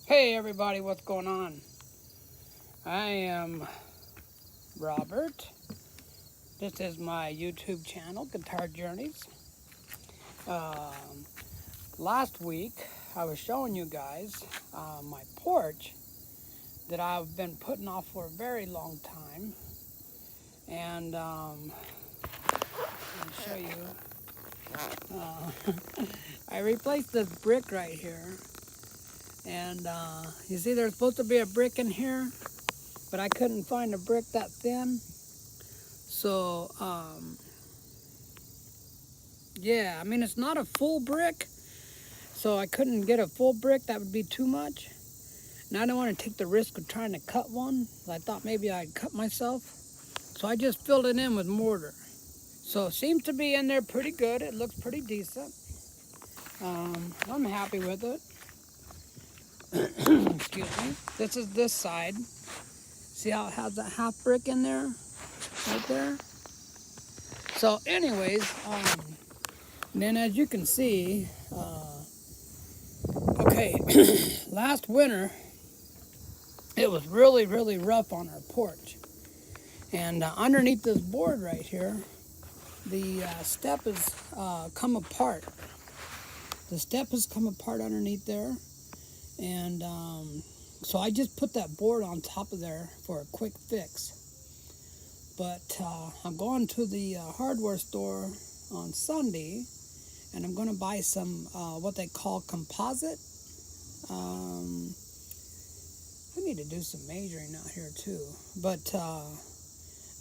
Hey everybody, what's going on? I am Robert. This is my YouTube channel, Guitar Journeys. Um, Last week, I was showing you guys my porch that I've been putting off for a very long time. And let me show you. I replaced this brick right here. And you see there's supposed to be a brick in here, but I couldn't find a brick that thin. So, yeah, I mean, it's not a full brick, so I couldn't get a full brick. That would be too much. And I don't want to take the risk of trying to cut one. I thought maybe I'd cut myself. So I just filled it in with mortar. So it seems to be in there pretty good. It looks pretty decent. I'm happy with it. Excuse me. This is this side. See how it has that half brick in there? Right there. So anyways, then as you can see, okay, last winter, it was really, really rough on our porch. And underneath this board right here, the step has come apart. The step has come apart underneath there. And so I just put that board on top of there for a quick fix. But I'm going to the hardware store on Sunday, and I'm going to buy some what they call composite. I need to do some measuring out here too. But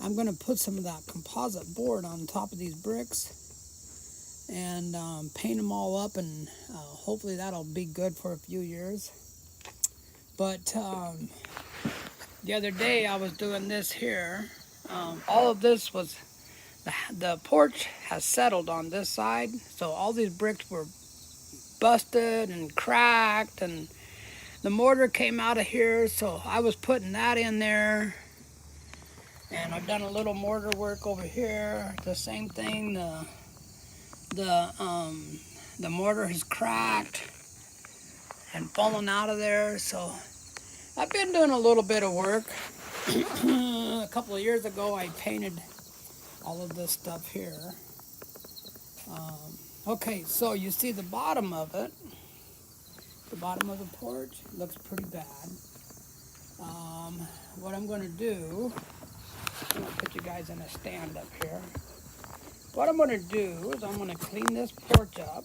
I'm going to put some of that composite board on top of these bricks and paint them all up, and hopefully that'll be good for a few years. But the other day I was doing this here. All of this was, the porch has settled on this side, so all these bricks were busted and cracked, and the mortar came out of here, so I was putting that in there. And I've done a little mortar work over here. The same thing. The mortar has cracked and fallen out of there. So I've been doing a little bit of work. A couple of years ago, I painted all of this stuff here. Okay, so you see the bottom of it. The bottom of the porch looks pretty bad. What I'm going to do, I'm going to put you guys in a stand up here. What I'm going to do is I'm going to clean this porch up.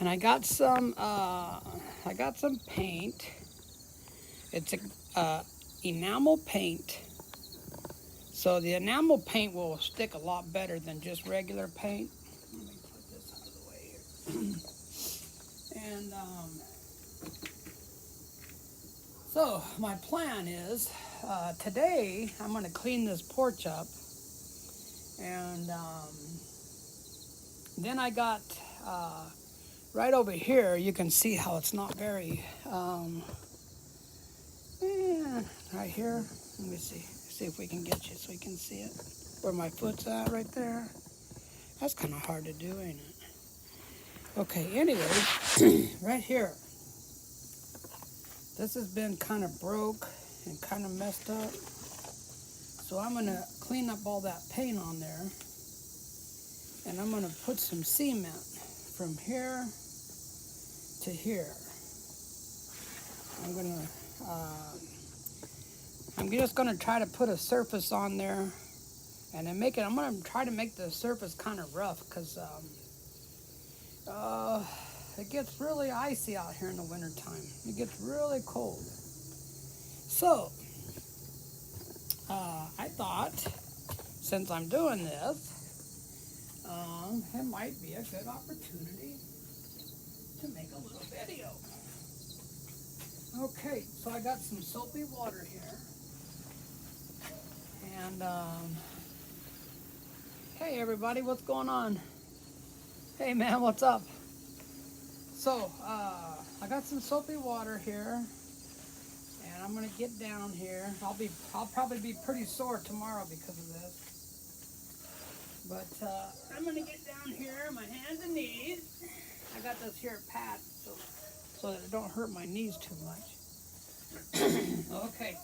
And I got some paint. It's a enamel paint. So the enamel paint will stick a lot better than just regular paint. Let me put this out of the way here. And so my plan is today I'm going to clean this porch up, and then I got right over here. You can see how it's not very right here. Let me see if we can get you so you can see it where my foot's at right there. That's kind of hard to do, ain't it? Okay, anyway, right here. This has been kind of broke and kind of messed up. So I'm going to clean up all that paint on there. And I'm going to put some cement from here to here. I'm just going to try to put a surface on there. And then I'm going to try to make the surface kind of rough, because it gets really icy out here in the wintertime. It gets really cold. So, I thought, since I'm doing this, it might be a good opportunity to make a little video. Okay, so I got some soapy water here. And, hey everybody, what's going on? Hey man, what's up? So, I got some soapy water here, and I'm gonna get down here. I'll probably be pretty sore tomorrow because of this. But I'm gonna get down here, my hands and knees. I got this here pad, so so that it don't hurt my knees too much. Okay.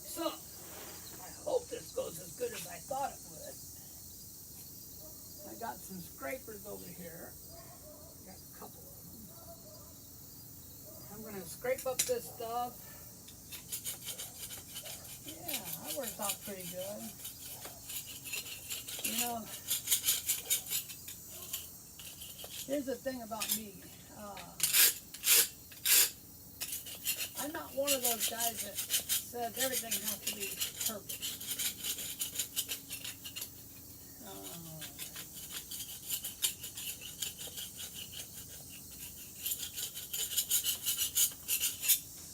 So, I hope this goes as good as I thought it would. I got some scrapers over here. Got a couple of them. I'm going to scrape up this stuff. Yeah, that works out pretty good. You know, here's the thing about me. I'm not one of those guys that says everything has to be perfect.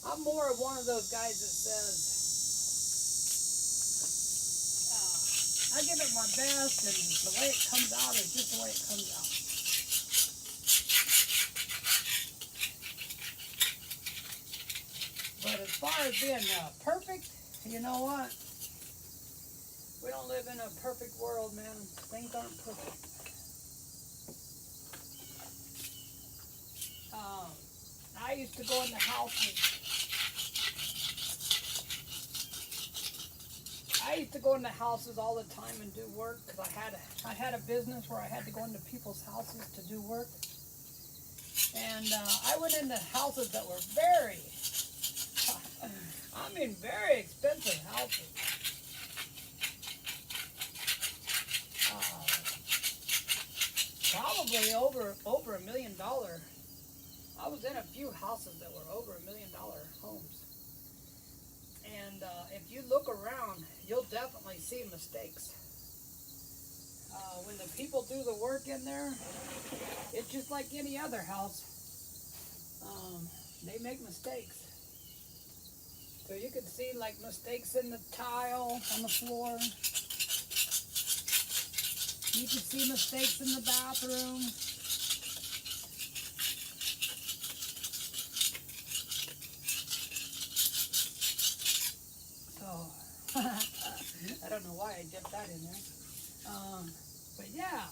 I'm more of one of those guys that says, I give it my best, and the way it comes out is just the way it comes out. But as far as being perfect, you know what? We don't live in a perfect world, man. Things aren't perfect. I used to go into houses. I used to go into houses all the time and do work because I had a business where I had to go into people's houses to do work. And I went into houses that were very expensive houses. Probably over $1 million. I was in a few houses that were over $1 million homes. And if you look around, you'll definitely see mistakes. When the people do the work in there, it's just like any other house. They make mistakes. So you can see like mistakes in the tile on the floor. You can see mistakes in the bathroom. So, I don't know why I dipped that in there. But yeah,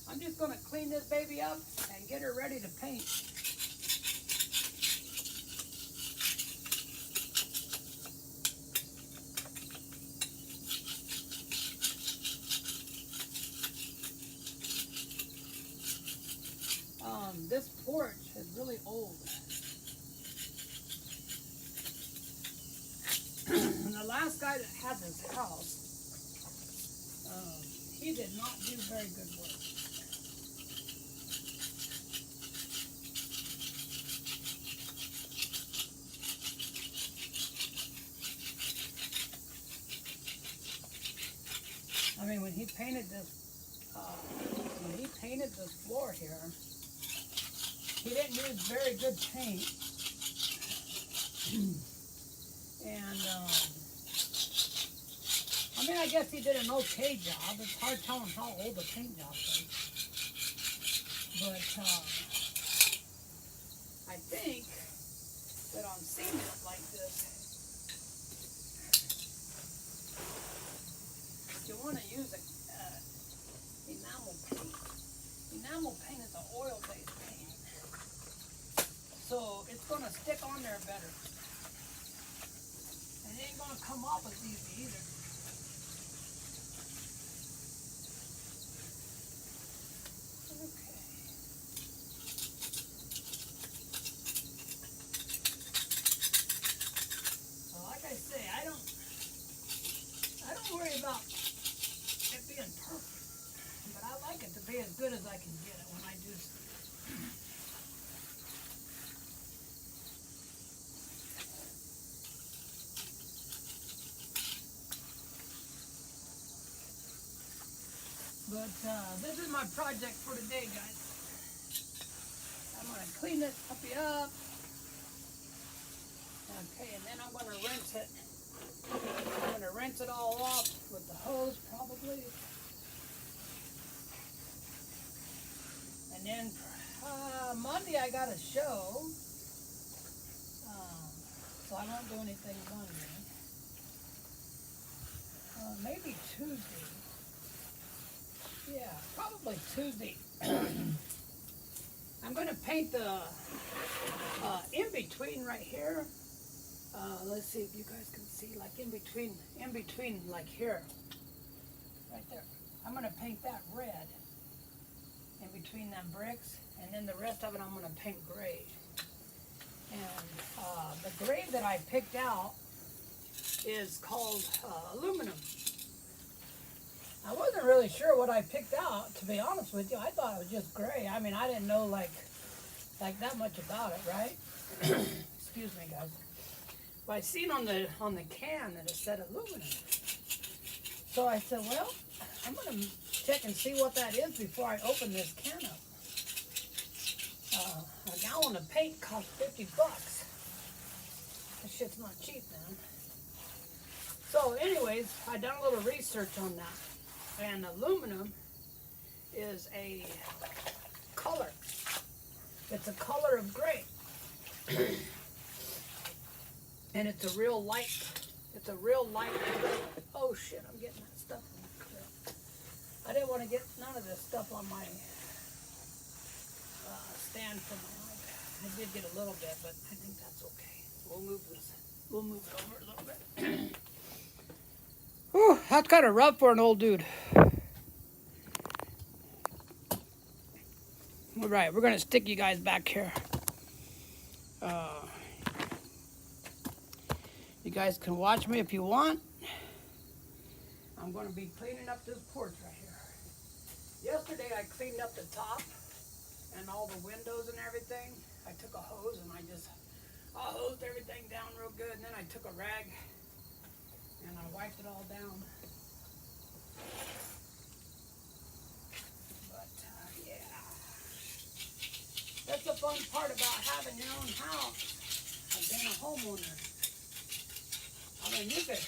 I'm just going to clean this baby up and get her ready to paint. This porch is really old. The last guy that had this house, he did not do very good work. I mean, when he painted this floor here, he didn't use very good paint. And I mean, I guess he did an okay job. It's hard telling how old the paint job was. But I think that on cement like this, you want to use enamel paint. Enamel paint is an oil-based paint. So it's going to stick on there better. And it ain't going to come off as easy either. Okay. So like I say, I don't worry about it being perfect. But I like it to be as good as I can get it when I do stuff. But this is my project for today, guys. I'm going to clean this puppy up. Okay, and then I'm going to rinse it. I'm going to rinse it all off with the hose, probably. And then Monday I got a show. So I won't do anything Monday. Maybe Tuesday. Yeah, probably Tuesday. I'm going to paint the in between right here. Let's see if you guys can see, like in between, like here, right there. I'm gonna paint that red in between them bricks, and then the rest of it I'm gonna paint gray. And the gray that I picked out is called aluminum. I wasn't really sure what I picked out, to be honest with you. I thought it was just gray. I mean, I didn't know like that much about it, right? Excuse me, guys. But I seen on the can that it said aluminum. So I said, well, I'm gonna check and see what that is before I open this can up. A gallon of paint costs $50. This shit's not cheap, man. So anyways, I done a little research on that. And aluminum is a color. It's a color of gray. And it's a real light. It's a real light gray. Oh shit, I'm getting that stuff on my crib. I didn't want to get none of this stuff on my stand for my iPad. I did get a little bit, but I think that's okay. We'll move this. We'll move it over a little bit. Whew, that's kind of rough for an old dude. All right, we're gonna stick you guys back here. You guys can watch me if you want. I'm gonna be cleaning up this porch right here. Yesterday I cleaned up the top and all the windows and everything. I took a hose and I hosed everything down real good, and then I took a rag and I wiped it all down. But yeah, that's the fun part about having your own house and being a homeowner. I mean, you could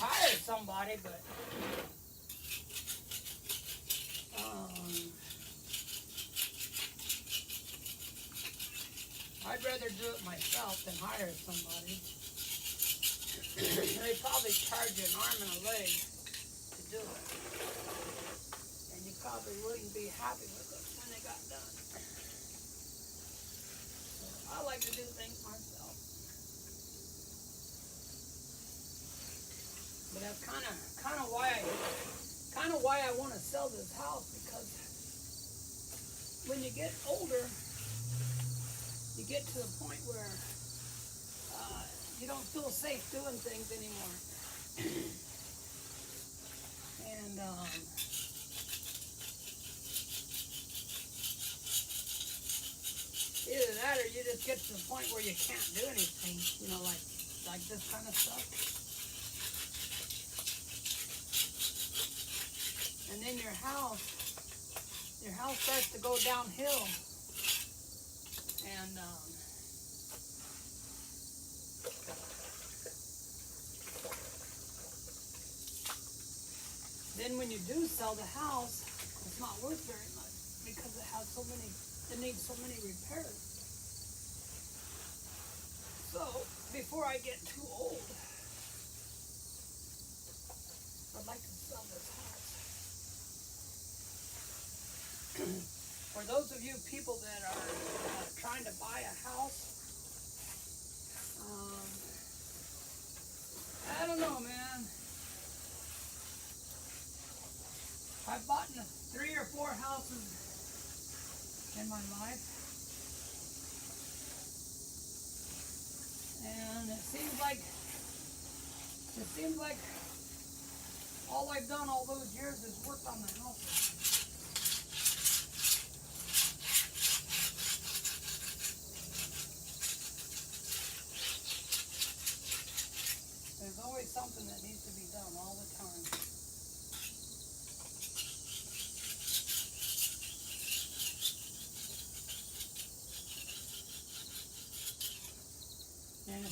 hire somebody, but I'd rather do it myself than hire somebody. They probably charge you an arm and a leg to do it, and you probably wouldn't be happy with it when they got done. So I like to do things myself. But that's kind of why I want to sell this house, because when you get older, you get to the point where you don't feel safe doing things anymore. And either that or you just get to the point where you can't do anything, you know, like this kind of stuff. And then your house starts to go downhill. And then when you do sell the house, it's not worth very much because it needs so many repairs. So before I get too old, I'd like to sell this house. For those of you people that are trying to buy a house, I don't know, man. I've bought 3 or 4 houses in my life, and it seems like all I've done all those years is worked on the houses. There's always something that needs to be done all the time. And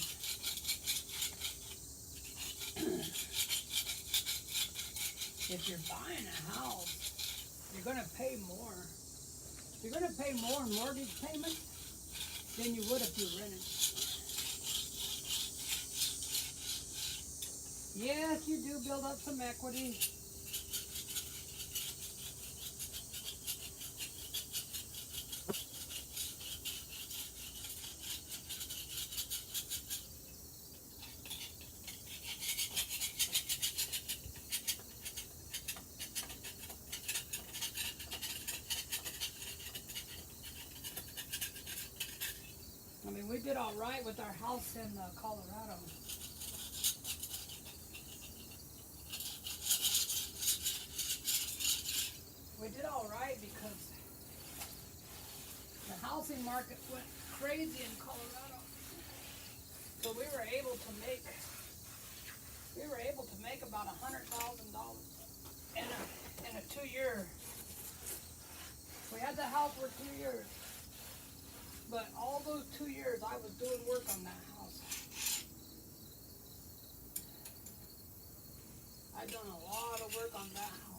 if you're buying a house, you're going to pay more. You're going to pay more in mortgage payment than you would if you rented. Yes, you do build up some equity. did all right with our house in Colorado. We did all right because the housing market went crazy in Colorado. So we were able to make about $100,000 in a 2-year. We had the house for 2 years, but all those 2 years I was doing work on that house. I've done a lot of work on that house.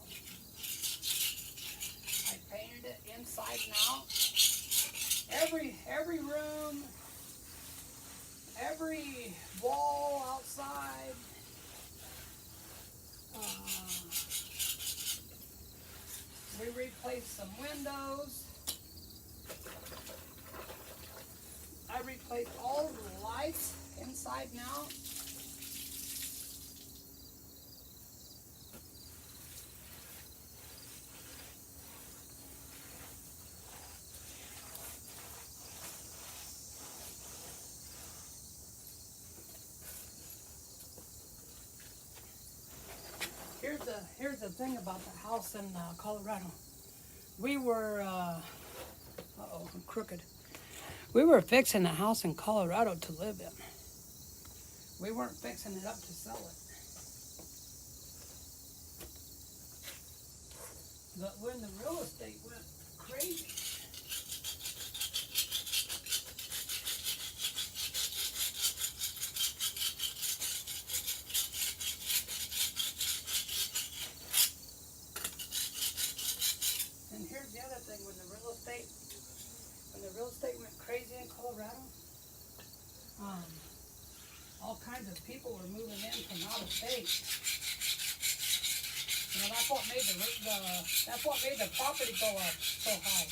I painted it inside and out. Every room, every wall outside. We replaced some windows. I replaced all of the lights inside and out. Here's the thing about the house in Colorado. We were, uh-oh, I'm crooked. We were fixing a house in Colorado to live in. We weren't fixing it up to sell it. But when the real estate went crazy, and here's the other thing, when the real estate went crazy in Colorado, all kinds of people were moving in from out of state. You know, that's what made the property go up so high.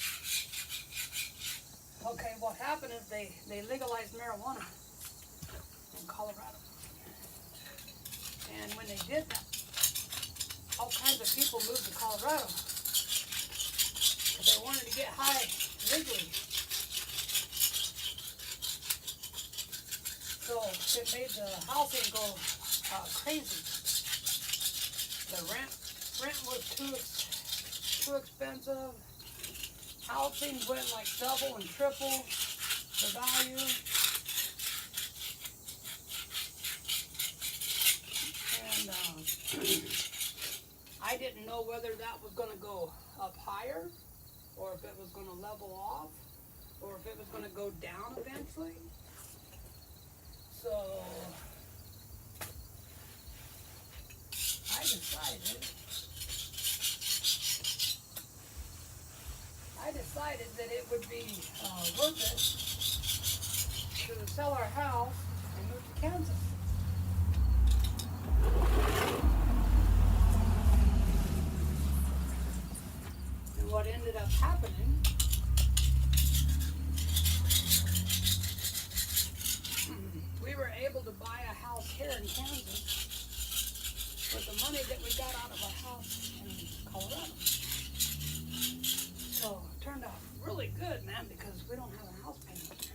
Okay, what happened is they legalized marijuana in Colorado. And when they did that, all kinds of people moved to Colorado. They wanted to get high legally. So it made the housing go crazy. The rent was too expensive. Housing went like double and triple the value. And I didn't know whether that was going to go up higher, or if it was going to level off, or if it was going to go down eventually. So I decided that it would be worth it to sell our house and move to Kansas. And what ended up happening, we were able to buy a house here in Kansas with the money that we got out of our house in Colorado. So it turned out really good, man, because we don't have a house payment.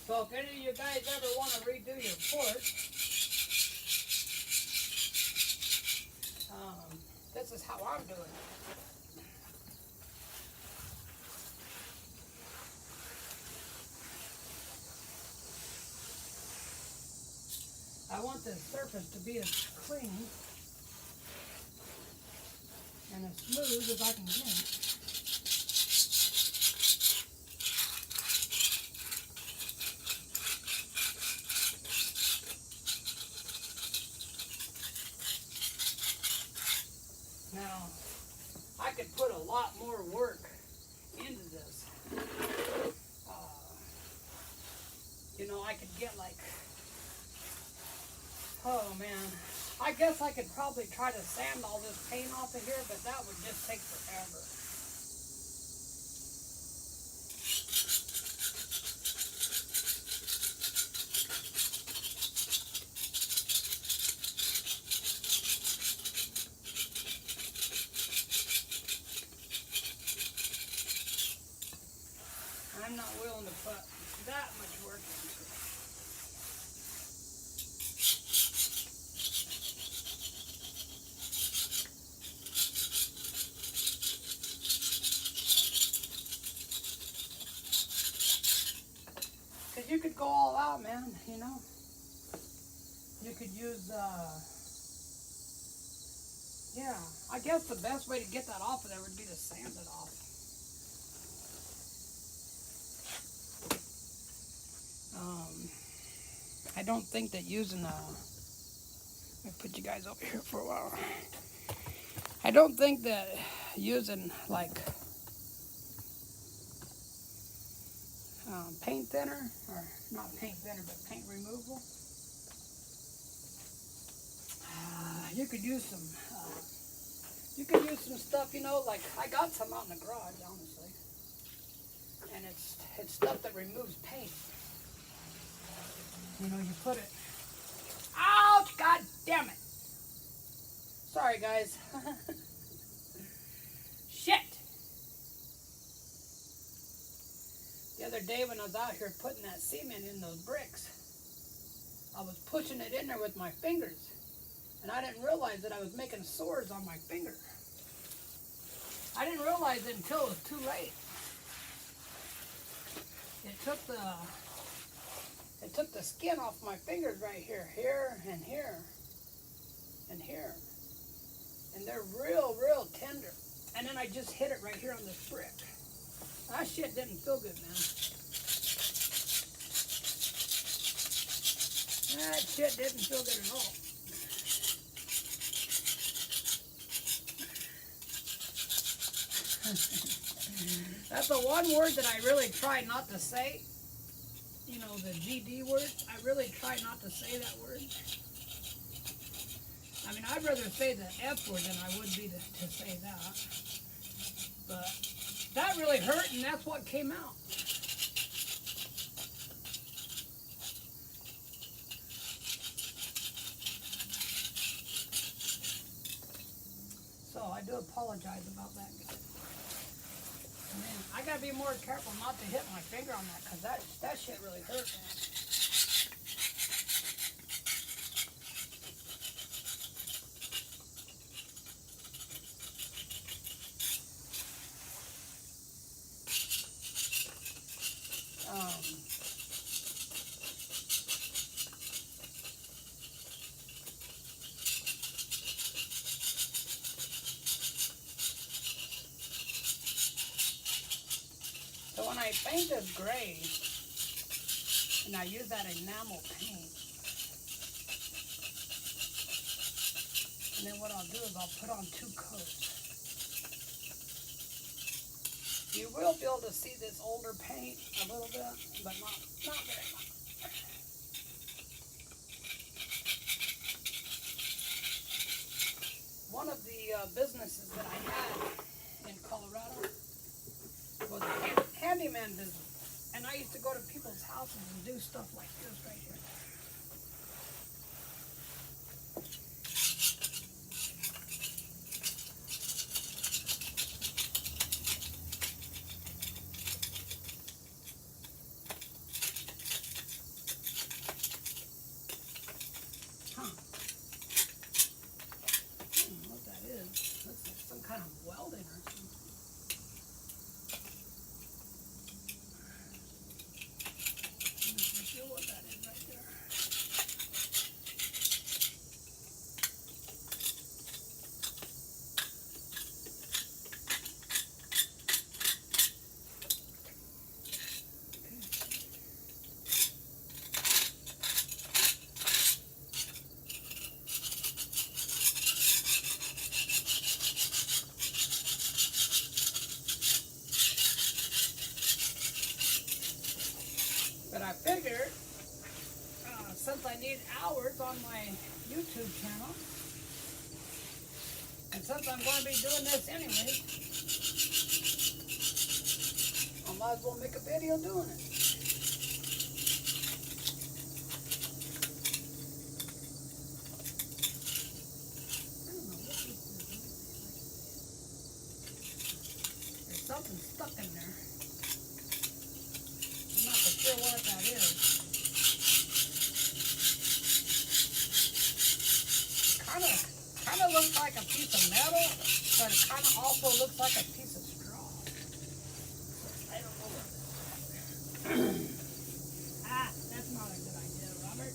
So if any of you guys ever want to redo your porch, this is how I'm doing it. I want the surface to be as clean and as smooth as I can get. lot more work into this. You know, I could get like, oh man, I guess I could probably try to sand all this paint off of here, but that would just take forever. I'm not willing to put that much work into it. Because you could go all out, man, you know. You could use, yeah, I guess the best way to get that off of there would be to sand it off. I don't think that using let me put you guys over here for a while. I don't think that using like paint thinner, or not paint thinner, but paint removal. You could use some stuff, you know, like I got some out in the garage, honestly, and it's stuff that removes paint. You know, you put it. Ouch! God damn it! Sorry, guys. Shit! The other day when I was out here putting that cement in those bricks, I was pushing it in there with my fingers, and I didn't realize that I was making sores on my finger. I didn't realize it until it was too late. It took the skin off my fingers right here, and here, and here. And they're real, real tender. And then I just hit it right here on this brick. That shit didn't feel good, man. That shit didn't feel good at all. That's the one word that I really try not to say. You know, the GD word. I really try not to say that word. I mean, I'd rather say the F word than I would be to say that. But that really hurt, and that's what came out. So I do apologize about that, guys. Man, I gotta be more careful not to hit my finger on that, because that shit really hurt, man. So when I paint this gray, and I use that enamel paint, and then what I'll do is I'll put on 2 coats. You will be able to see this older paint a little bit, but not very much. One of the businesses that I had in Colorado was a handyman business, and I used to go to people's houses and do stuff like this right here. What that is? That's like some kind of welding or something. What that is right there. But I figured, since I need hours on my YouTube channel, and since I'm going to be doing this anyway, I might as well make a video doing it. There's something stuck in there. I'm not for sure what that is. Kind of looks like a piece of metal, but it kind of also looks like a piece of straw. I don't know what that is. That's not a good idea, Robert.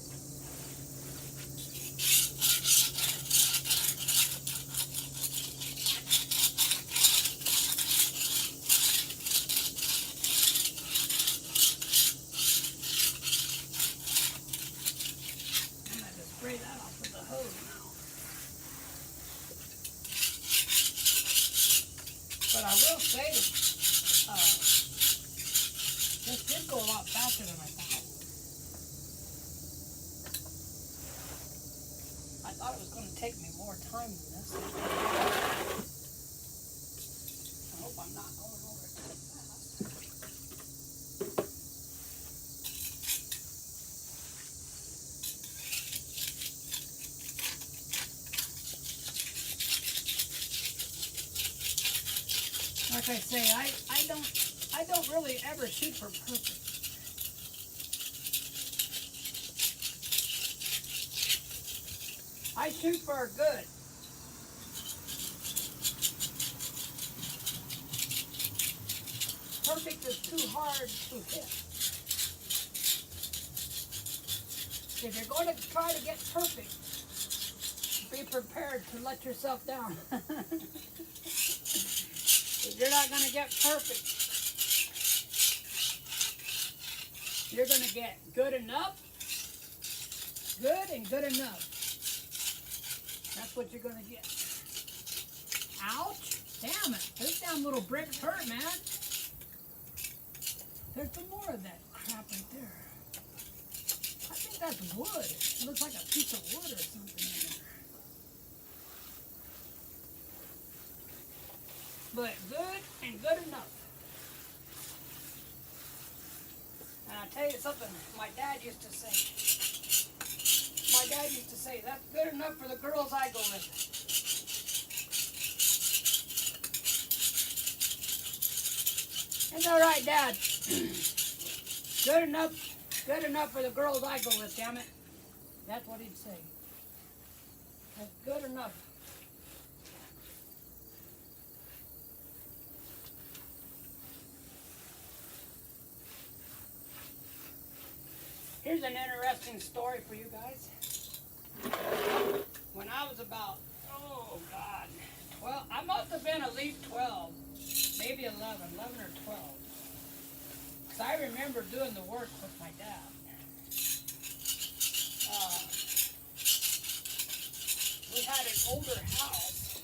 I'm going to spray that off with the hose now. But I will say, this did go a lot faster than I thought. I thought it was going to take me more time than this. I hope I'm not going over it too fast. Like I say, I don't really ever shoot for perfect. I shoot for good. Perfect is too hard to hit. If you're going to try to get perfect, be prepared to let yourself down. If you're not going to get perfect, you're going to get good enough, good and good enough. That's what you're going to get. Ouch! Damn it. Those damn little bricks hurt, man. There's some more of that crap right there. I think that's wood. It looks like a piece of wood or something in there. But good and good enough. And I'll tell you something my dad used to say. My dad used to say, that's good enough for the girls I go with. Isn't that right, Dad? Good enough for the girls I go with, damn it. That's what he'd say. That's good enough. Here's an interesting story for you guys. When I was about, 12, I must have been at least 12, maybe 11 or 12. Because I remember doing the work with my dad. We had an older house.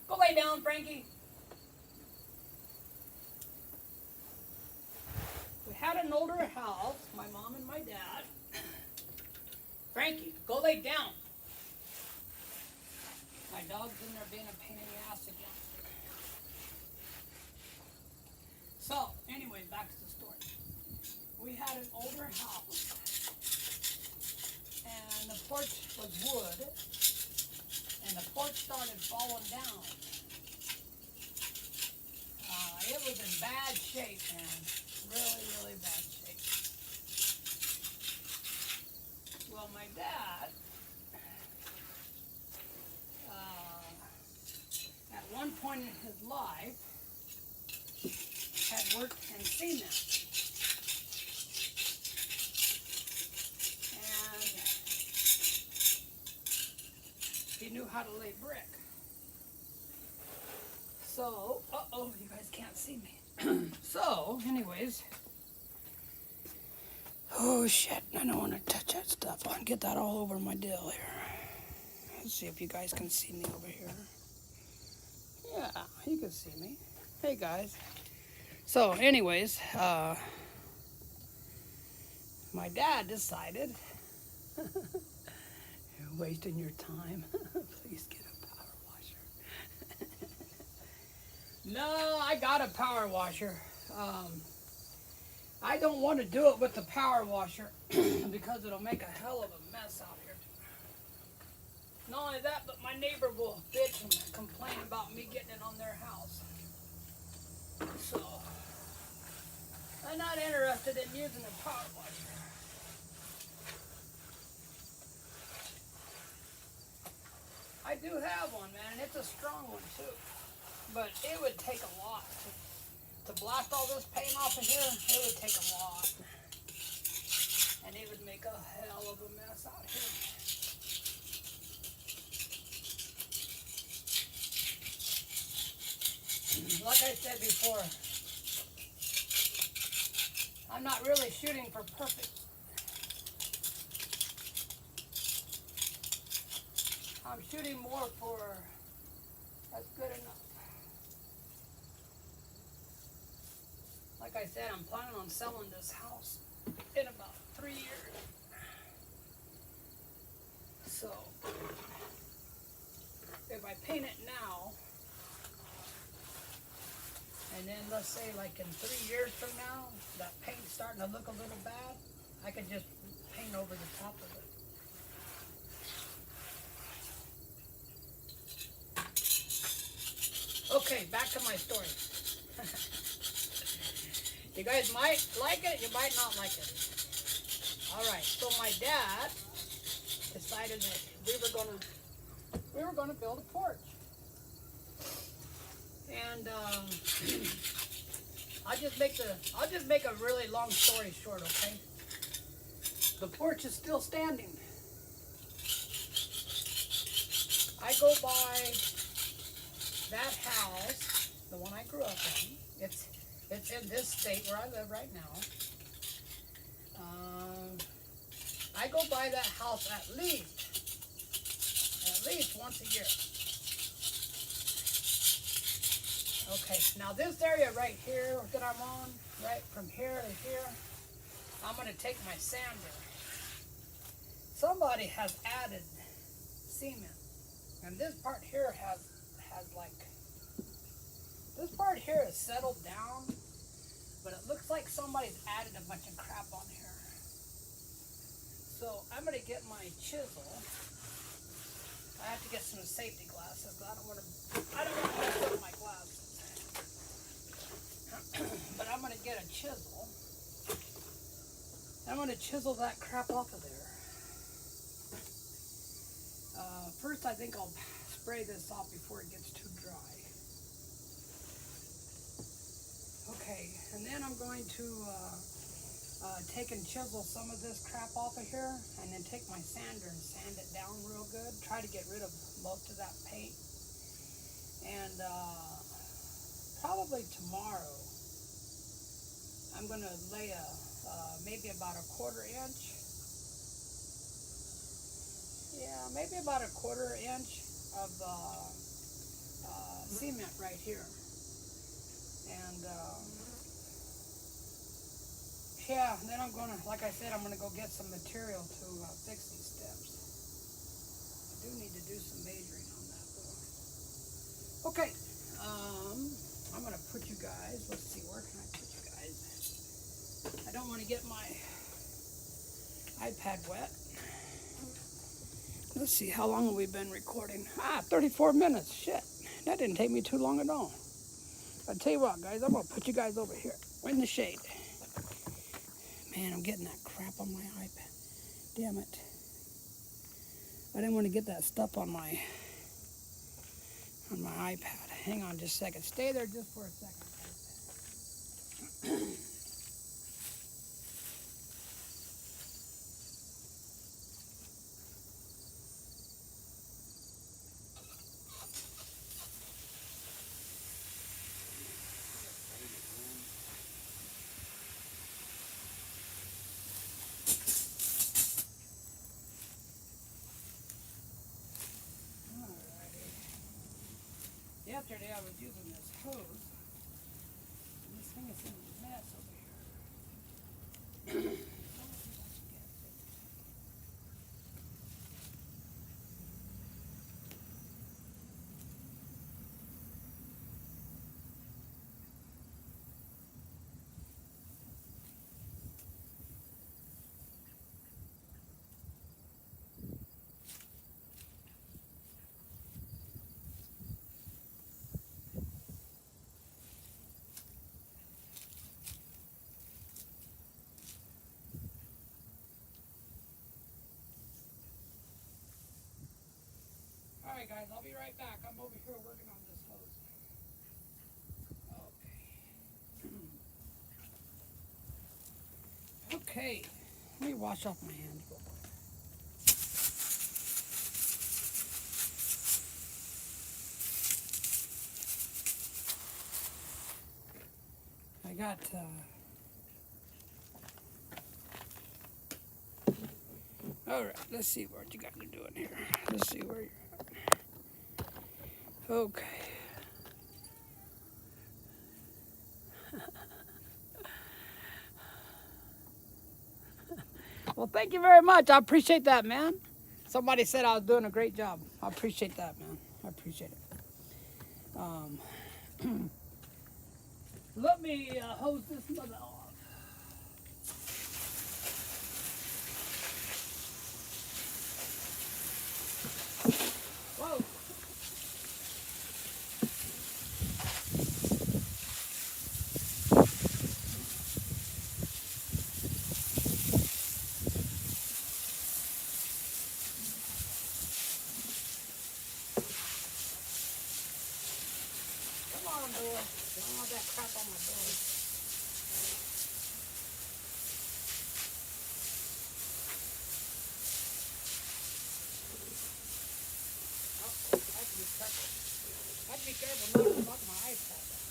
Go lay down, Frankie. We had an older house, my mom and my dad. Frankie, go lay down. My dog's in there being a pain in the ass again. So, anyways, back to the story. We had an older house, and the porch was wood, and the porch started falling down. It was in bad shape, man. Really, really bad shape. Well, my dad, at one point in his life, had worked in cement. And he knew how to lay brick. So, you guys can't see me. So, anyways. Oh, shit. I don't want to touch that stuff. I'll get that all over my dill here. Let's see if you guys can see me over here. Yeah, you can see me. Hey, guys. So, anyways, my dad decided, you're wasting your time. Please get a power washer. No, I got a power washer. I don't want to do it with the power washer because it'll make a hell of a mess out here. Not only that, but my neighbor will bitch and complain about me getting it on their house. So, I'm not interested in using a power washer. I do have one, man, and it's a strong one too. But it would take a lot to blast all this paint off of here. It would take a lot, and it would make a hell of a mess out here. Like I said before, I'm not really shooting for perfect. I'm shooting more for that's good enough. Like I said, I'm planning on selling this house in about 3 years. So, if I paint it now, and then let's say like in 3 years from now, that paint's starting to look a little bad, I could just paint over the top of it. Okay, back to my story. You guys might like it, you might not like it. Alright, so my dad decided that we were gonna build a porch. And I'll just make a really long story short, okay? The porch is still standing. I go by that house, the one I grew up in. It's in this state where I live right now. I go by that house at least once a year. Okay, now this area right here that I'm on, right from here to here, I'm going to take my sander. Somebody has added cement, and this part here has like, this part here is settled down, but it looks like somebody's added a bunch of crap on here. So I'm going to get my chisel. I have to get some safety glasses, but I don't want to mess up my glasses. But I'm going to get a chisel. I'm going to chisel that crap off of there. First, I think I'll spray this off before it gets too dry. Okay, and then I'm going to take and chisel some of this crap off of here, and then take my sander and sand it down real good. Try to get rid of most of that paint. And probably tomorrow, I'm going to lay maybe about a 1/4 inch. Yeah, maybe about a 1/4 inch of cement right here. And yeah, then I'm gonna, like I said, I'm gonna go get some material to fix these steps. I do need to do some measuring on that though. Okay, I'm gonna put you guys, let's see, where can I put you guys? I don't want to get my iPad wet. Let's see, how long have we been recording? 34 minutes, shit. That didn't take me too long at all. I'll tell you what, guys, I'm gonna put you guys over here, in the shade. Man, I'm getting that crap on my iPad. Damn it. I didn't want to get that stuff on my iPad. Hang on just a second. Stay there just for a second. Yesterday I was using this hose, and this thing is in a mess over here. Alright guys, I'll be right back. I'm over here working on this hose. Okay. Okay. Let me wash off my hands real quick. I got alright, let's see what you guys are doing here. Let's see where you're at. Okay. Well, thank you very much. I appreciate that, man. Somebody said I was doing a great job. I appreciate that, man. I appreciate it. Let me hose this mother off. Whoa. Come on, door. Don't want that crap on my door. Oh, I have to be careful. I have to be careful not to knock my iPad out.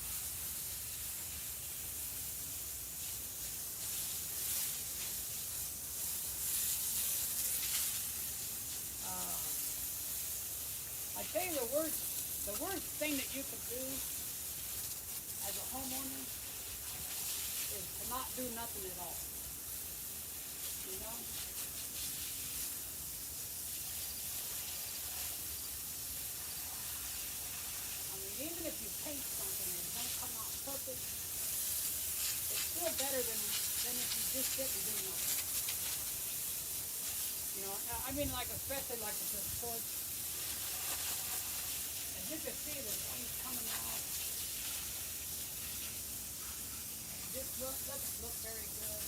I tell you the worst thing that you can do as a homeowner is to not do nothing at all. You know? I mean, even if you paint something and it don't come out perfect, it's still better than if you just sit and do nothing. You know, I mean, like especially like with this porch. As you can see, the things coming out. This doesn't look very good.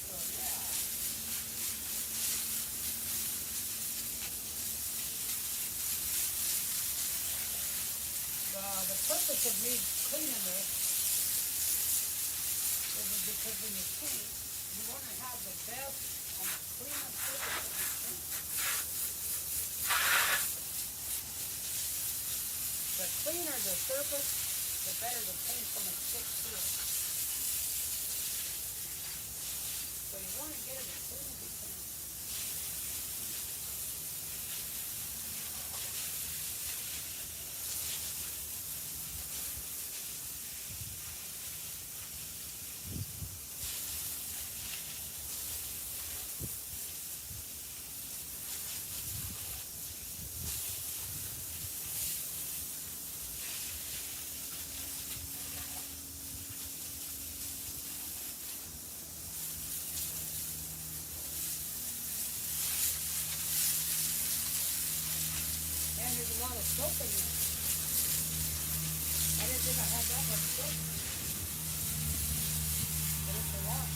So yeah. The purpose of me cleaning this is because when you paint, you want to have the best and the cleanest surface that you can. The cleaner the surface, the better the paint's going to stick to it. So you want to get it as clean as you can. And there's a lot of soap in there. I didn't think I had that much soap. But it's a lot.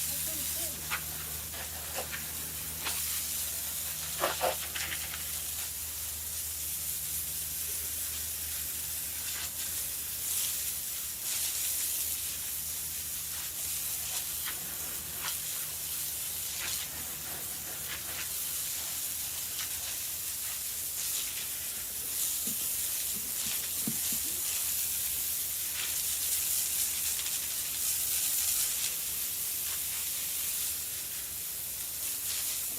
That's pretty cool.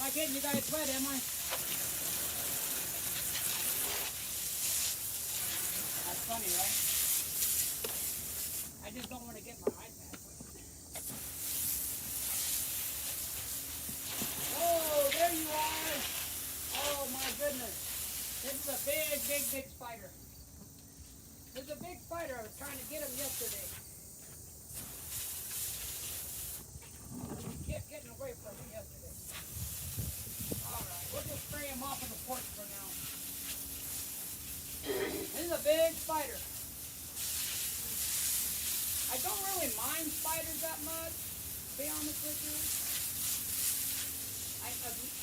Am I getting you guys wet, am I? That's funny, right? I just don't want to get my iPad wet. Oh, there you are! Oh my goodness. This is a big spider. This is a big spider. I was trying to get him yesterday. getting away from me yesterday. Alright, we'll just spray him off of the porch for now. This is a big spider. I don't really mind spiders that much, to be honest with you.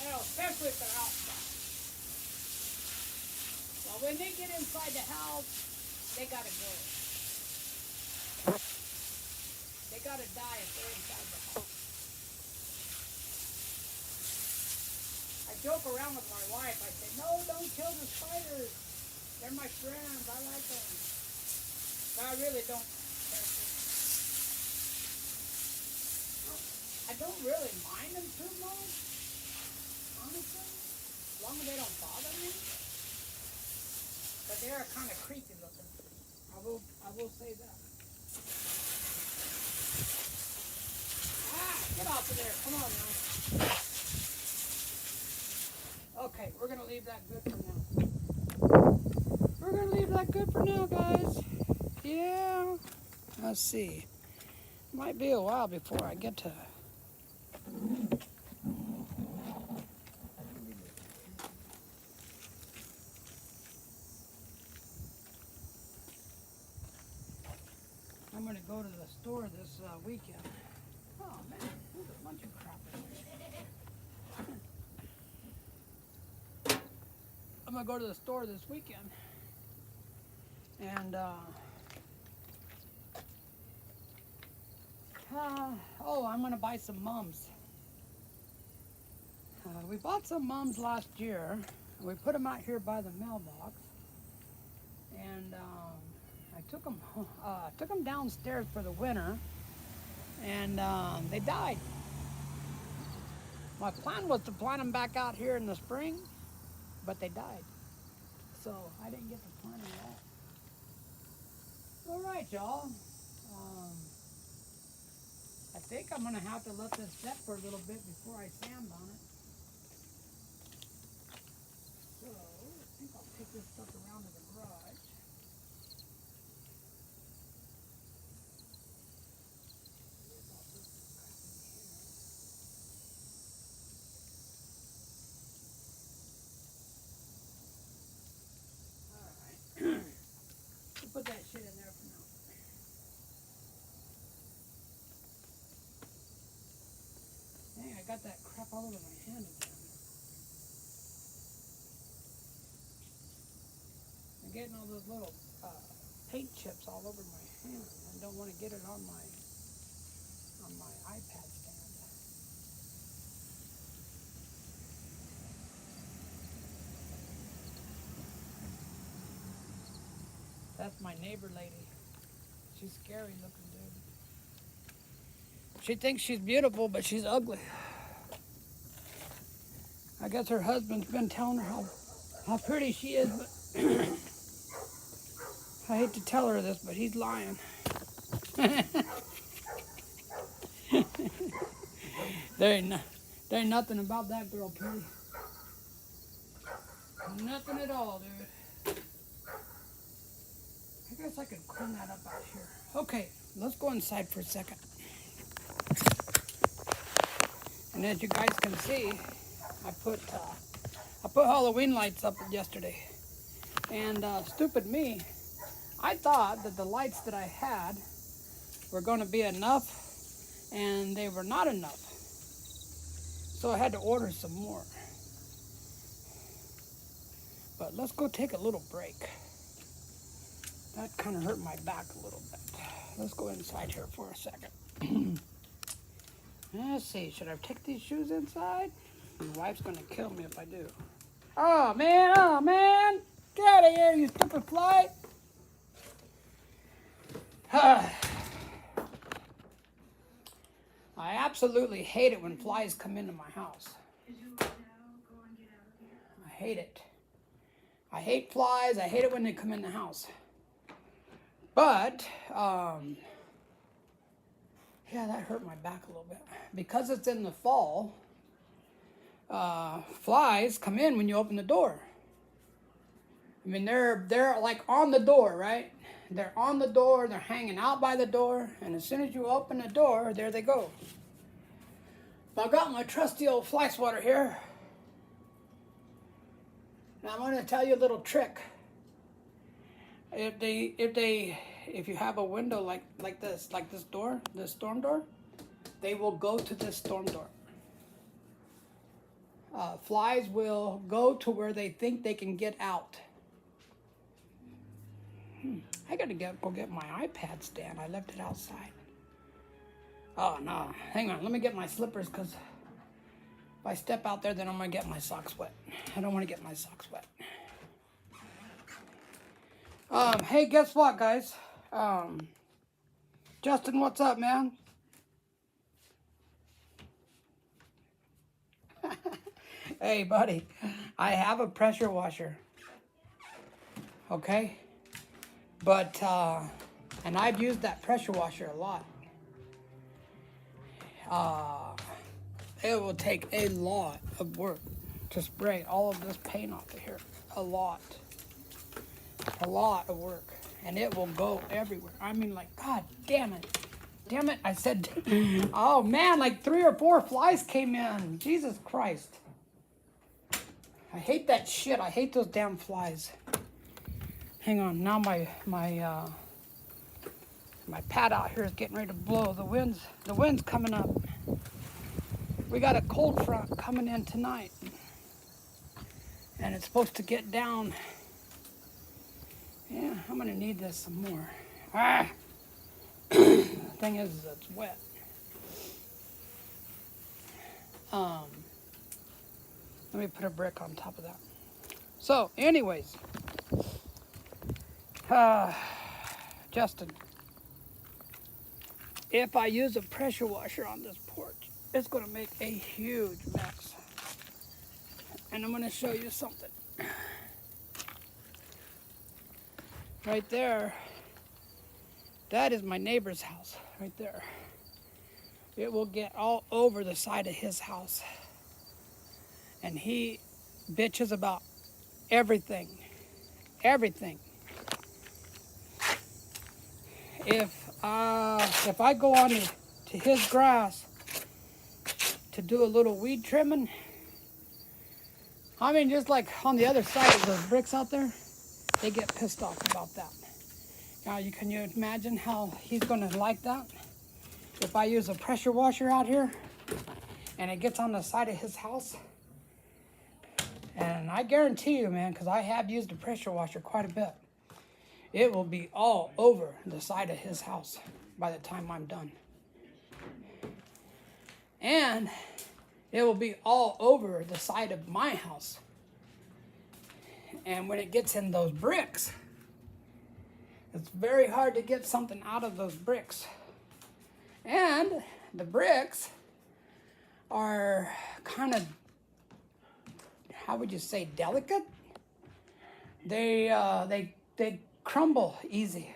Especially if they're outside. Well, when they get inside the house, they gotta go. They gotta die if they're inside the house. I joke around with my wife. I say, no, don't kill the spiders. They're my friends. I like them. But I really don't. I don't really mind them too much, honestly, as long as they don't bother me. But they are kind of creepy looking. I will say that. Get off of there. Come on now. Okay, we're going to leave that good for now. We're going to leave that good for now, guys. Yeah. Let's see. Might be a while before I get to... I'm going to go to the store this weekend. Oh man, there's a bunch of crap in there. I'm going to go to the store this weekend. And, I'm going to buy some mums. We bought some mums last year. We put them out here by the mailbox. And, I took them downstairs for the winter, and they died. My plan was to plant them back out here in the spring, but they died. So I didn't get to plant them all. All right, y'all. I think I'm gonna have to let this set for a little bit before I sand on it. So I think I'll take this stuff around to the garage. Put that shit in there for now. Dang, I got that crap all over my hand again. I'm getting all those little paint chips all over my hand. I don't want to get it on my iPad stand. That's my neighbor lady. She's scary looking, dude. She thinks she's beautiful, but she's ugly. I guess her husband's been telling her how pretty she is, but I hate to tell her this, but he's lying. There ain't nothing about that girl pretty. Nothing at all, dude. I guess I could clean that up out here. Okay, let's go inside for a second. And as you guys can see, I put Halloween lights up yesterday. And stupid me, I thought that the lights that I had were going to be enough, and they were not enough. So I had to order some more. But let's go take a little break. That kind of hurt my back a little bit. Let's go inside here for a second. Let's see, should I take these shoes inside? My wife's gonna kill me if I do. Oh man, get out of here, you stupid fly. I absolutely hate it when flies come into my house. I hate it. I hate flies, I hate it when they come in the house. But, yeah, that hurt my back a little bit. Because it's in the fall, flies come in when you open the door. I mean, they're like on the door, right? They're on the door, they're hanging out by the door, and as soon as you open the door, there they go. I got my trusty old fly swatter here. Now I'm going to tell you a little trick. If you have a window like this door, this storm door, they will go to this storm door. Flies will go to where they think they can get out. I gotta go get my iPad stand. I left it outside. Oh no, hang on, let me get my slippers, because if I step out there, then I'm gonna get my socks wet. I don't want to get my socks wet. Hey, guess what, guys? Justin, what's up, man? Hey, buddy, I have a pressure washer. Okay? But, and I've used that pressure washer a lot. It will take a lot of work to spray all of this paint off of here. A lot of work. And it will go everywhere. I mean, like, God damn it. Damn it. I said, oh man, like 3 or 4 flies came in. Jesus Christ. I hate that shit. I hate those damn flies. Hang on. Now my pad out here is getting ready to blow. The wind's coming up. We got a cold front coming in tonight. And it's supposed to get down. Yeah, I'm gonna need this some more. Ah! Thing is, it's wet. Let me put a brick on top of that. So, anyways, Justin, if I use a pressure washer on this porch, it's gonna make a huge mess. And I'm gonna show you something. Right there, that is my neighbor's house, right there. It will get all over the side of his house. And he bitches about everything. Everything. If I go on to his grass to do a little weed trimming, I mean, just like on the other side of those bricks out there, they get pissed off about that. Now, can you imagine how he's going to like that? If I use a pressure washer out here and it gets on the side of his house. And I guarantee you, man, because I have used a pressure washer quite a bit, it will be all over the side of his house by the time I'm done. And it will be all over the side of my house. And when it gets in those bricks, it's very hard to get something out of those bricks. And the bricks are kind of, how would you say, delicate? They crumble easy.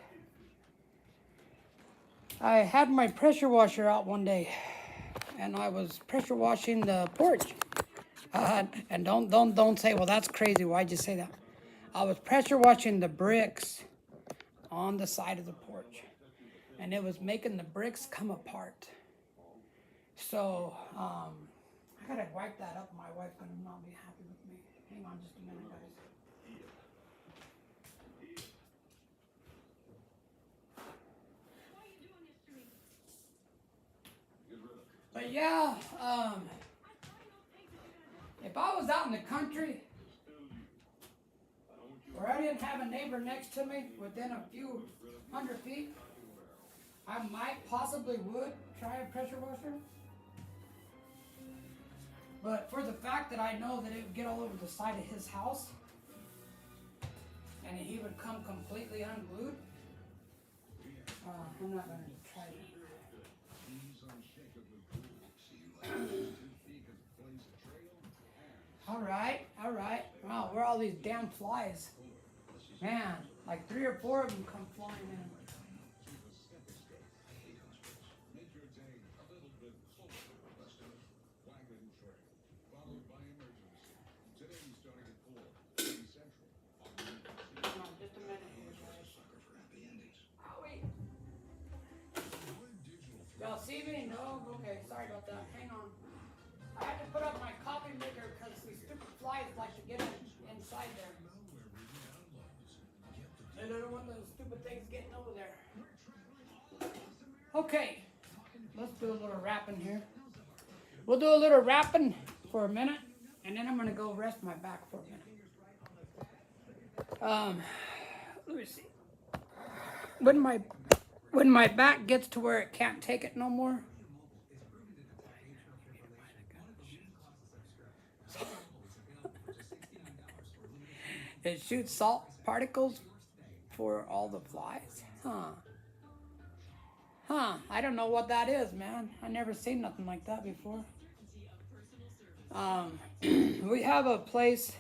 I had my pressure washer out one day, and I was pressure washing the porch. And don't say, well, that's crazy. Why'd you say that? I was pressure washing the bricks on the side of the porch, and it was making the bricks come apart. So I gotta wipe that up. My wife's gonna not be happy with me. Hang on just a minute, guys. But yeah, if I was out in the country where I didn't have a neighbor next to me within a few 100 feet, I might possibly would try a pressure washer. But for the fact that I know that it would get all over the side of his house and he would come completely unglued, I'm not going to try it. All right. Wow, where are all these damn flies? Man, like 3 or 4 of them come flying in. Just a minute here, guys. Oh, wait. Y'all see me? No? Okay, sorry about that. Hang on. to get inside there. I don't want those stupid things getting over there. Okay, let's do a little wrapping here. We'll do a little wrapping for a minute, and then I'm gonna go rest my back for a minute. Let me see. When my back gets to where it can't take it no more, it shoots salt particles for all the flies. I don't know what that is, man. I never seen nothing like that before. We have a place.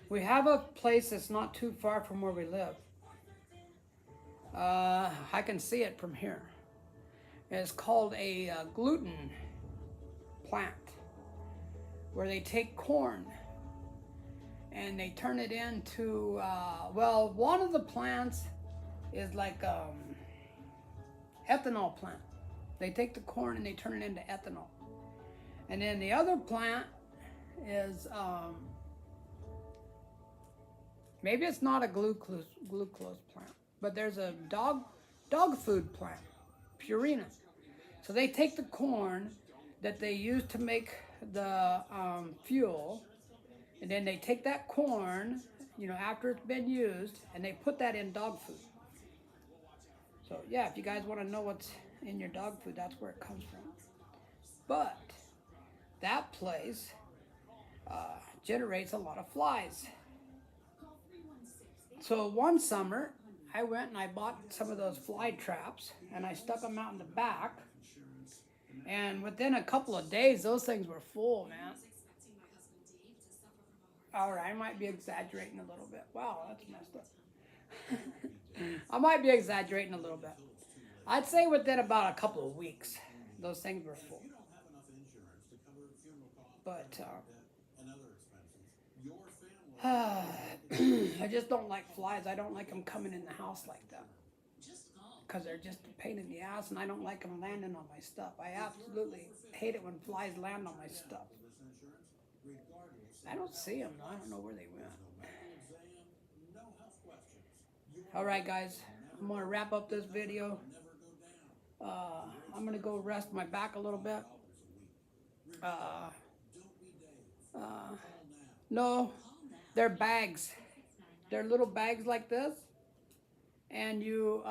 We have a place that's not too far from where we live. I can see it from here. It's called a gluten plant, where they take corn and they turn it into, well, one of the plants is like ethanol plant. They take the corn and they turn it into ethanol. And then the other plant is, maybe it's not a glucose plant, but there's a dog food plant, Purina. So they take the corn that they use to make the fuel, and then they take that corn, you know, after it's been used, and they put that in dog food. So yeah, if you guys want to know what's in your dog food, that's where it comes from. But that place generates a lot of flies. So one summer, I went and I bought some of those fly traps, and I stuck them out in the back. And within a couple of days, those things were full, man. All right, I might be exaggerating a little bit. Wow, that's messed up. I might be exaggerating a little bit. I'd say within about a couple of weeks, those things were full. But I just don't like flies. I don't like them coming in the house like that, because they're just a pain in the ass, and I don't like them landing on my stuff. I absolutely hate it when flies land on my stuff. I don't see them, though. I don't know where they went. All right, guys, I'm going to wrap up this video. I'm going to go rest my back a little bit. No, they're bags. They're little bags like this. And you,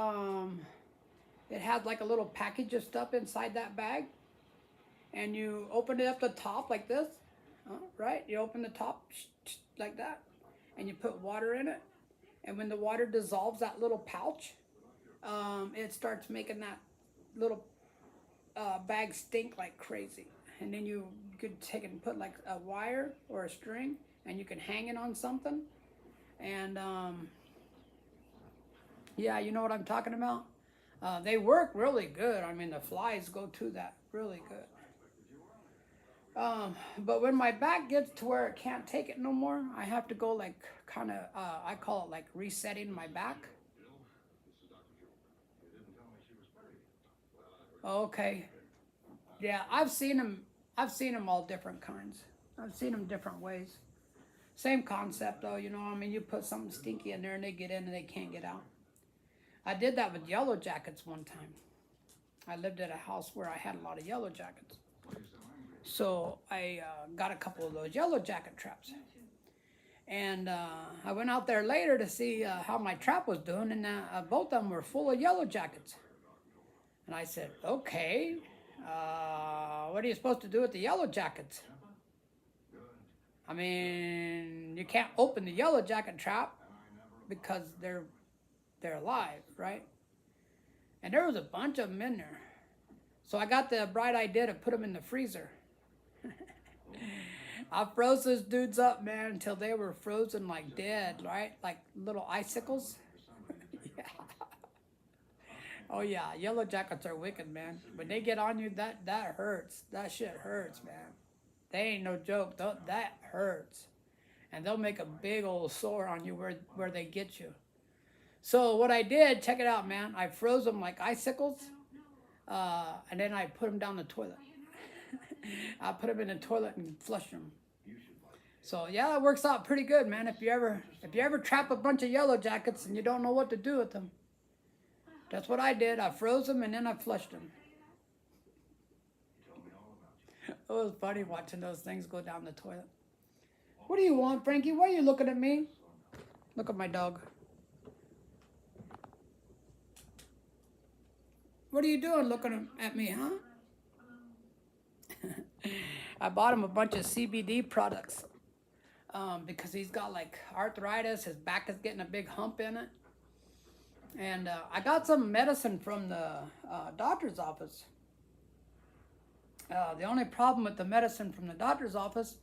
it has like a little package of stuff inside that bag. And you open it up the top like this, right? You open the top like that, and you put water in it. And when the water dissolves that little pouch, it starts making that little bag stink like crazy. And then you could take it and put like a wire or a string, and you can hang it on something. And yeah, you know what I'm talking about? They work really good. I mean, the flies go to that really good. But when my back gets to where it can't take it no more, I have to go like kind of, I call it like resetting my back. Okay. Yeah, I've seen them all different kinds. I've seen them different ways. Same concept though, you know, I mean, you put something stinky in there and they get in and they can't get out. I did that with yellow jackets one time. I lived at a house where I had a lot of yellow jackets. So I got a couple of those yellow jacket traps. And I went out there later to see how my trap was doing, and both of them were full of yellow jackets. And I said, okay, what are you supposed to do with the yellow jackets? I mean, you can't open the yellow jacket trap because they're alive, right? And there was a bunch of them in there. So I got the bright idea to put them in the freezer. I froze those dudes up, man, until they were frozen like dead, right? Like little icicles. Yeah. Oh yeah, yellow jackets are wicked, man. When they get on you, that hurts. That shit hurts, man. They ain't no joke. That hurts. And they'll make a big old sore on you where they get you. So what I did, check it out, man. I froze them like icicles, and then I put them down the toilet. I put them in the toilet and flushed them. So yeah, that works out pretty good, man. If you ever trap a bunch of yellow jackets and you don't know what to do with them, that's what I did. I froze them and then I flushed them. It was funny watching those things go down the toilet. What do you want, Frankie? Why are you looking at me? Look at my dog. What are you doing looking at me, huh? I bought him a bunch of CBD products because he's got like arthritis. His back is getting a big hump in it. And I got some medicine from the doctor's office. The only problem with the medicine from the doctor's office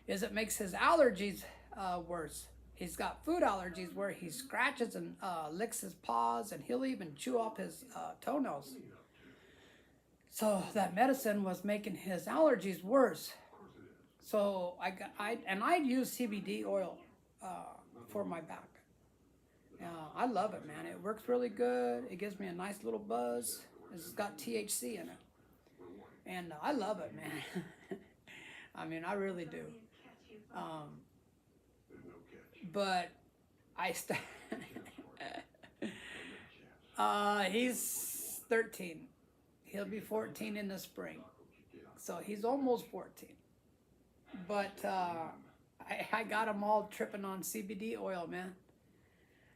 is it makes his allergies worse. He's got food allergies where he scratches and licks his paws, and he'll even chew off his toenails. So that medicine was making his allergies worse. So I'd use CBD oil for my back. I love it, man. It works really good. It gives me a nice little buzz. It's got THC in it. And I love it, man. I mean, I really do. But he's 13. He'll be 14 in the spring. So he's almost 14. But I got him all tripping on CBD oil, man.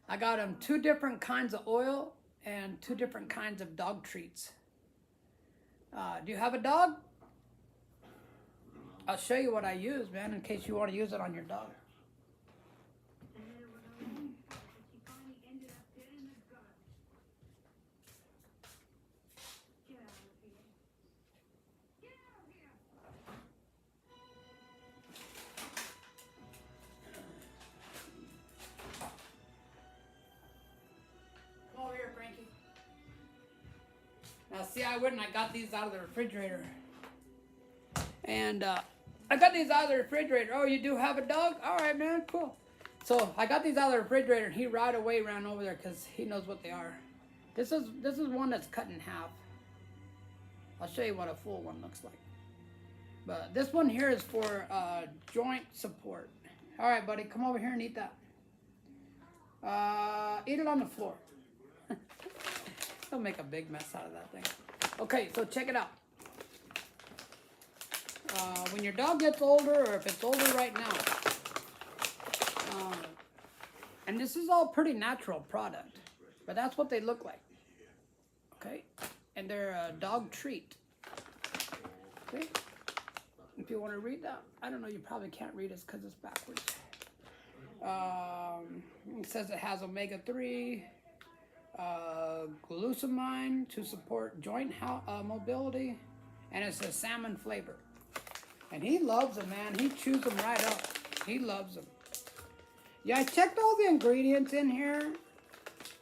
I got him 2 different kinds of oil and 2 different kinds of dog treats. Do you have a dog? I'll show you what I use, man, in case you want to use it on your dog. Come over here, Frankie. Now, see, I went and I got these out of the refrigerator. And I got these out of the refrigerator. Oh, you do have a dog? All right, man, cool. So I got these out of the refrigerator, and he right away ran over there because he knows what they are. This is one that's cut in half. I'll show you what a full one looks like. But this one here is for joint support. All right, buddy, come over here and eat that. Eat it on the floor. Don't make a big mess out of that thing. Okay, so check it out. When your dog gets older, or if it's older right now, and this is all pretty natural product, but that's what they look like. Okay, and they're a dog treat. Okay, if you want to read that, I don't know, you probably can't read it because it's backwards. It says it has omega-3, glucosamine to support joint mobility, and it says salmon flavor. And he loves them, man. He chews them right up. He loves them. Yeah, I checked all the ingredients in here,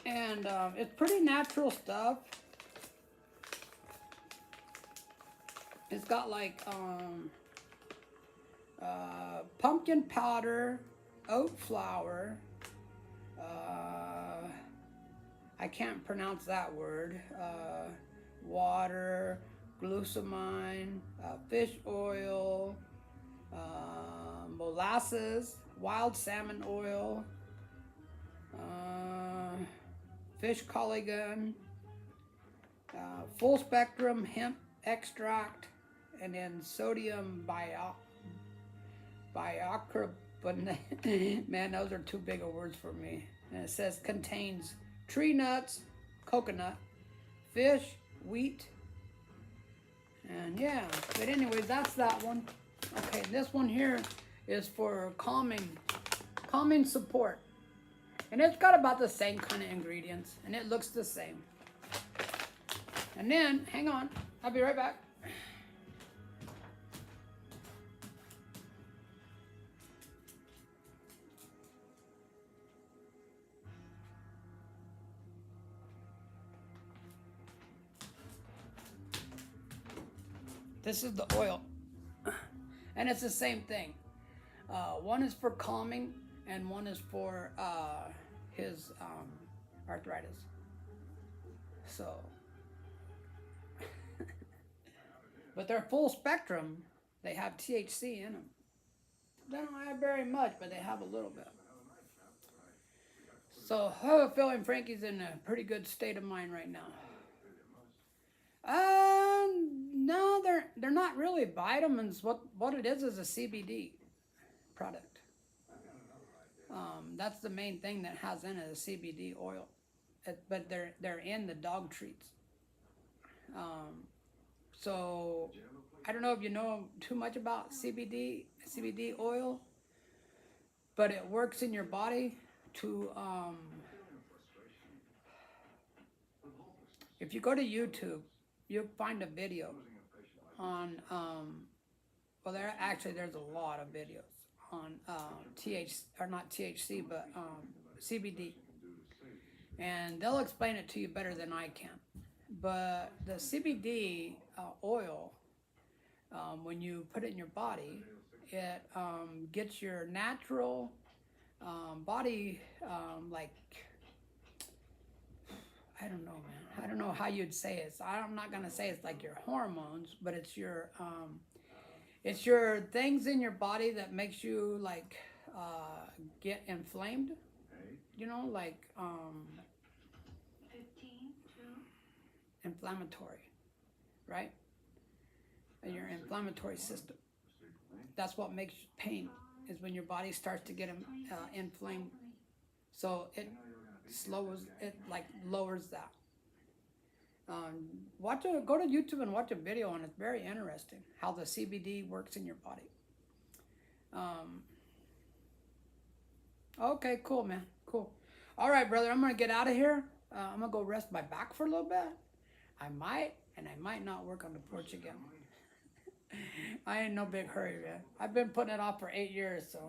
and it's pretty natural stuff. It's got like pumpkin powder, oat flour, I can't pronounce that word, water, glucosamine, fish oil, molasses, wild salmon oil, fish collagen, full spectrum hemp extract, and then sodium biocarbonate. Man, those are too big of words for me. And it says contains tree nuts, coconut, fish, wheat, and yeah. But anyways, that's that one. Okay, this one here is for calming support. And it's got about the same kind of ingredients, and it looks the same. And then, hang on, I'll be right back. This is the oil, and it's the same thing. One is for calming, and one is for his arthritis. So, but they're full spectrum. They have THC in them. don't have very much, but they have a little bit. So Phil and Frankie's in a pretty good state of mind right now. No, they're not really vitamins. What it is a CBD product. That's the main thing that has in it, is CBD oil. But they're in the dog treats. So I don't know if you know too much about CBD oil, but it works in your body to if you go to YouTube, you'll find a video on well, there's a lot of videos on not THC, but CBD, and they'll explain it to you better than I can. But the CBD oil, when you put it in your body, it gets your natural body, like, I don't know, man. I don't know how you'd say it. So I'm not gonna say it's like your hormones, but it's your things in your body that makes you like get inflamed. You know, like 15, inflammatory, right? Your inflammatory system. That's what makes pain, is when your body starts to get inflamed. So it lowers that. Go to YouTube and watch a video on it. It's very interesting how the CBD works in your body. Okay, cool, man. Cool. All right, brother, I'm going to get out of here. I'm going to go rest my back for a little bit. I might not work on the porch again. I ain't no big hurry, man. I've been putting it off for 8 years, so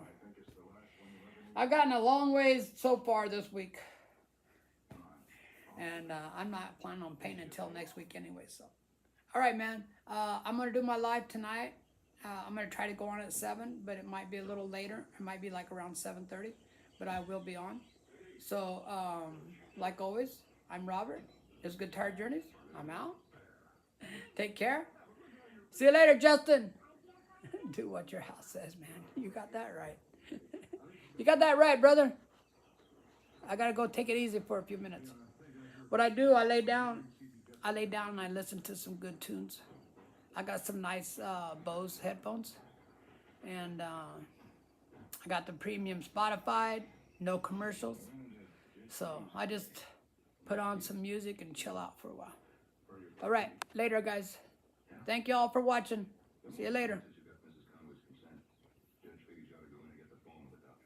I've gotten a long ways so far this week. And I'm not planning on painting until next week anyway, so. All right, man. I'm going to do my live tonight. I'm going to try to go on at 7, but it might be a little later. It might be like around 7:30, but I will be on. So, like always, I'm Robert. This is Good Tired Journeys. I'm out. Take care. See you later, Justin. Do what your house says, man. You got that right. You got that right, brother. I got to go take it easy for a few minutes. What I do, I lay down and I listen to some good tunes. I got some nice Bose headphones. And I got the premium Spotify, no commercials. So I just put on some music and chill out for a while. All right, later, guys. Thank you all for watching. See you later.